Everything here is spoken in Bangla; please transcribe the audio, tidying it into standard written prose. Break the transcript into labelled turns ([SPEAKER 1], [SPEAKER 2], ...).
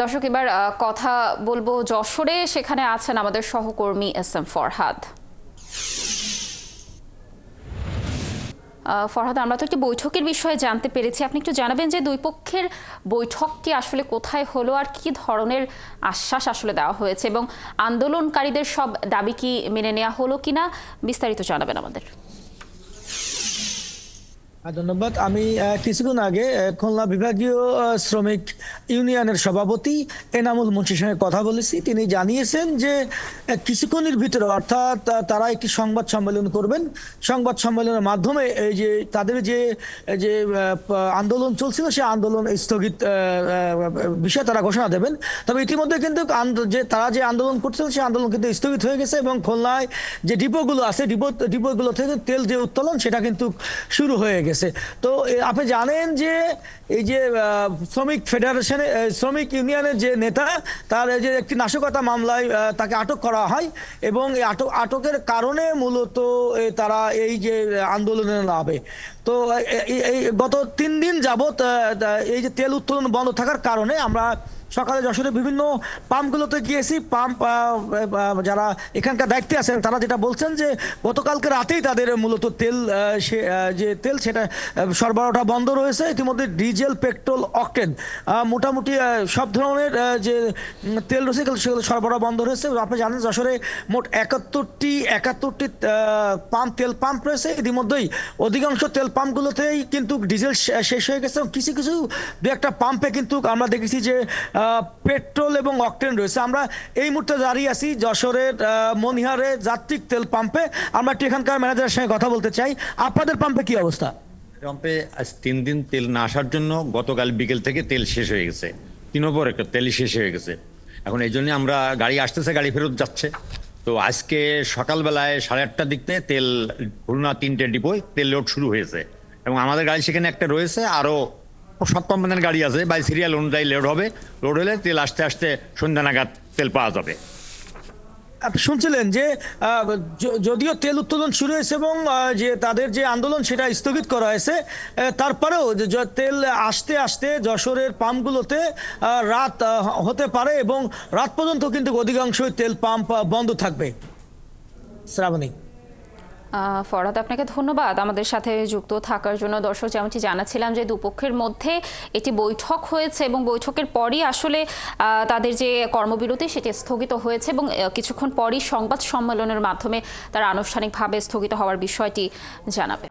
[SPEAKER 1] দর্শক এবার কথা বলবো যশোরে, সেখানে আছেন আমাদের সহকর্মী এস.এম. ফরহাদ। ফরহাদ, আমরা তো একটি বৈঠকের বিষয়ে জানতে পেরেছি, আপনি একটু জানাবেন যে দুই পক্ষের বৈঠক কি আসলে কোথায় হলো আর কি ধরনের আশ্বাস আসলে দেওয়া হয়েছে, এবং আন্দোলনকারীদের সব দাবি কি মেনে নেওয়া হলো কিনা, বিস্তারিত জানাবেন আমাদের।
[SPEAKER 2] ধন্যবাদ। আমি কিছুক্ষণ আগে খুলনা বিভাগীয় শ্রমিক ইউনিয়নের সভাপতি এনামুল মুন্সির সঙ্গে কথা বলেছি। তিনি জানিয়েছেন যে কিছুক্ষণের ভিতরে, অর্থাৎ তারা একটি সংবাদ সম্মেলন করবেন। সংবাদ সম্মেলনের মাধ্যমে এই যে তাদের যে যে আন্দোলন চলছিল সেই আন্দোলন স্থগিত বিষয়ে তারা ঘোষণা দেবেন। তবে ইতিমধ্যে কিন্তু যে তারা যে আন্দোলন করছিল সেই আন্দোলন কিন্তু স্থগিত হয়ে গেছে, এবং খুলনায় যে ডিপোগুলো আছে ডিপোগুলো থেকে তেল যে উত্তোলন সেটা কিন্তু শুরু হয়ে গেছে। তো আপনি জানেন যে এই যে শ্রমিক ফেডারেশনে শ্রমিক ইউনিয়নের যে নেতা, তার যে একটি নাশকতা মামলায় তাকে আটক করা হয়, এবং এই আটকের কারণে মূলত তারা এই যে আন্দোলনে নামে। তো এই গত 3 দিন যাবত এই যে তেল উত্তোলন বন্ধ থাকার কারণে আমরা সকালে যশোরে বিভিন্ন পাম্পগুলোতে গিয়েছি। পাম্প যারা এখানকার দায়িত্বে আছেন তারা যেটা বলছেন যে গতকালকে রাতেই তাদের মূলত যে তেল সেটা সরবরাহটা বন্ধ রয়েছে। ইতিমধ্যে ডিজেল, পেট্রোল, অকটেন মোটামুটি সব ধরনের যে তেল রয়েছে সেগুলো সরবরাহ বন্ধ রয়েছে। আপনি জানেন যশোরে মোট 71টি তেল পাম্প রয়েছে। ইতিমধ্যেই অধিকাংশ তেল পাম্পগুলোতেই কিন্তু ডিজেল শেষ হয়ে গেছে। কিছু কিছু দু একটা পাম্পে কিন্তু আমরা দেখেছি যে পেট্রোল এবং অকটেন রয়েছে। আমরা এই মুহূর্তে দাঁড়িয়ে আছি যশোরের মনিহারে যাত্রিক তেল পাম্পে। আমরা একটু এখানকার ম্যানেজারের সঙ্গে কথা বলতে চাই। আপনাদের পাম্পে কি অবস্থা?
[SPEAKER 3] পাম্পে আজ 3 দিন তেল না আসার জন্য গতকাল বিকেল থেকে তেল শেষ হয়ে গেছে। 3 পর একটা তেলই শেষ হয়ে গেছে। এখন এই জন্য আমরা গাড়ি আসতেছে, গাড়ি ফেরত যাচ্ছে। তো আজকে সকালবেলায় 8:30টার দিক থেকে তেল খুলনা 3টে ডিপোয় তেল লোড শুরু হয়েছে, এবং আমাদের গাড়ি সেখানে একটা রয়েছে। আরও 7 কোম্পানির গাড়ি আছে, বাই সিরিয়াল অনুযায়ী লোড হবে। লোড হলে তেল আস্তে আস্তে সন্ধ্যা নাগাদ তেল পাওয়া যাবে।
[SPEAKER 2] আপনি শুনছিলেন যে যদিও তেল উত্তোলন শুরু হয়েছে এবং যে তাদের যে আন্দোলন সেটা স্থগিত করা হয়েছে, তারপরেও তেল আসতে আসতে যশোরের পাম্পগুলোতে রাত হতে পারে, এবং রাত পর্যন্ত কিন্তু অধিকাংশই তেল পাম্প বন্ধ থাকবে। শ্রাবণী।
[SPEAKER 1] ফরহাদ, আপনাকে ধন্যবাদ আমাদের সাথে যুক্ত থাকার জন্য। দর্শক, যেমনটি জানাচ্ছিলাম যে দুপক্ষের মধ্যে একটি বৈঠক হয়েছে, এবং বৈঠকের পরই আসলে তাদের যে কর্মবিরতি সেটি স্থগিত হয়েছে, এবং কিছুক্ষণ পরই সংবাদ সম্মেলনের মাধ্যমে তারা আনুষ্ঠানিকভাবে স্থগিত হওয়ার বিষয়টি জানাবে।